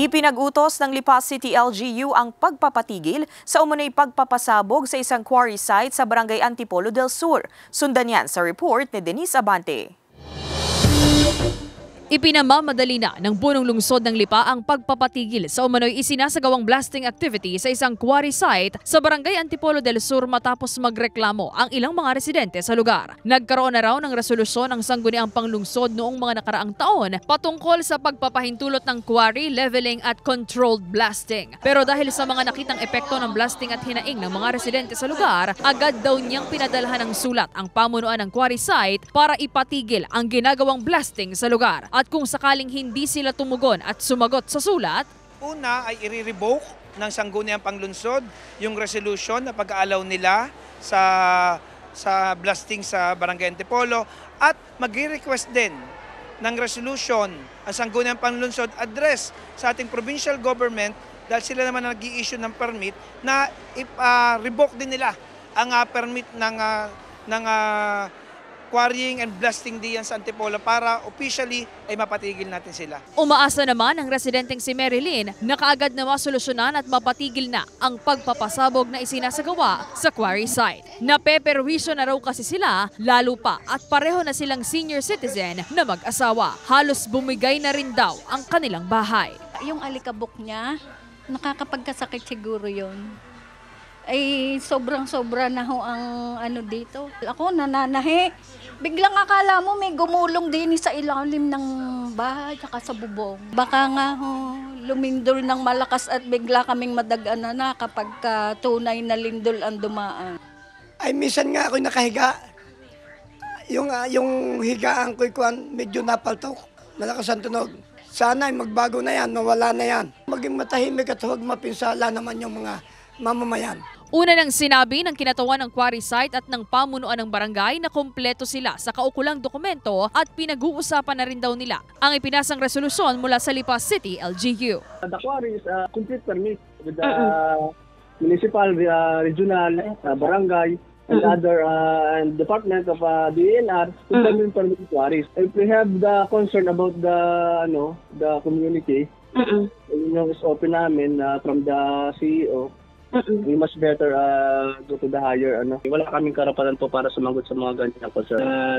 Ipinag-utos ng Lipa City LGU ang pagpapatigil sa umunoy pagpapasabog sa isang quarry site sa Barangay Antipolo del Sur. Sundan yan sa report ni Denise Abante. Ipinamamadali na ng punong lungsod ng Lipa ang pagpapatigil sa umano'y isinasagawang blasting activity sa isang quarry site sa Barangay Antipolo del Sur matapos magreklamo ang ilang mga residente sa lugar. Nagkaroon na raw ng resolusyon ang sangguniang panglungsod noong mga nakaraang taon patungkol sa pagpapahintulot ng quarry, leveling at controlled blasting. Pero dahil sa mga nakitang epekto ng blasting at hinaing ng mga residente sa lugar, agad daw niyang pinadalhan ng sulat ang pamunuan ng quarry site para ipatigil ang ginagawang blasting sa lugar. At kung sakaling hindi sila tumugon at sumagot sa sulat, una ay i-revoke ng sangguniang panglungsod yung resolution na pag-aalaw nila sa blasting sa Barangay Antipolo at mag-request din ng resolution ang sangguniang panglungsod address sa ating provincial government dahil sila naman nag-i-issue ng permit na revoke din nila ang permit ng quarrying and blasting diyan sa Antipolo para officially ay mapatigil natin sila. Umaasa naman ang residenteng si Marilyn na kaagad na masolusyonan at mapatigil na ang pagpapasabog na isinasagawa sa quarry site. Napeperwisyo na raw kasi sila, lalo pa at pareho na silang senior citizen na mag-asawa. Halos bumigay na rin daw ang kanilang bahay. Yung alikabok niya, nakakapagkasakit siguro yun. Ay sobrang-sobra na ho ang ano dito. Ako nananahi. Biglang akala mo may gumulong din sa ilalim ng bahay at sa bubong. Baka nga ho, lumindol ng malakas at bigla kaming madagana na kapag tunay na lindol ang dumaan. Ay minsan nga ako nakahiga. Yung higaan ko'y medyo napaltok. Malakas ang tunog. Sana ay magbago na yan, nawala na yan. Maging matahimik at huwag mapinsala naman yung mga mamamayan. Una nang sinabi ng kinatawan ng quarry site at ng pamunuan ng barangay na kumpleto sila sa kaukulang dokumento at pinag-uusapan na rin daw nila ang ipinasang resolusyon mula sa Lipa City LGU. The quarry is a complete permit with the municipal, regional, barangay, and other department of DNR to permit quarries. If we have the concern about the community, yung is open namin from the CEO. We must better go to the higher. Wala kaming karapatan po para sumagot sa mga ganyan po.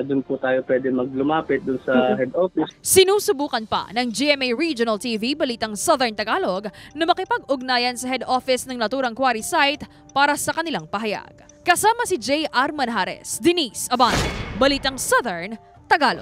Doon po tayo pwede maglumapit doon sa head office. Sinusubukan pa ng GMA Regional TV Balitang Southern Tagalog na makipag-ugnayan sa head office ng naturang quarry site para sa kanilang pahayag. Kasama si J.R. Manjares, Denise Abante, Balitang Southern Tagalog.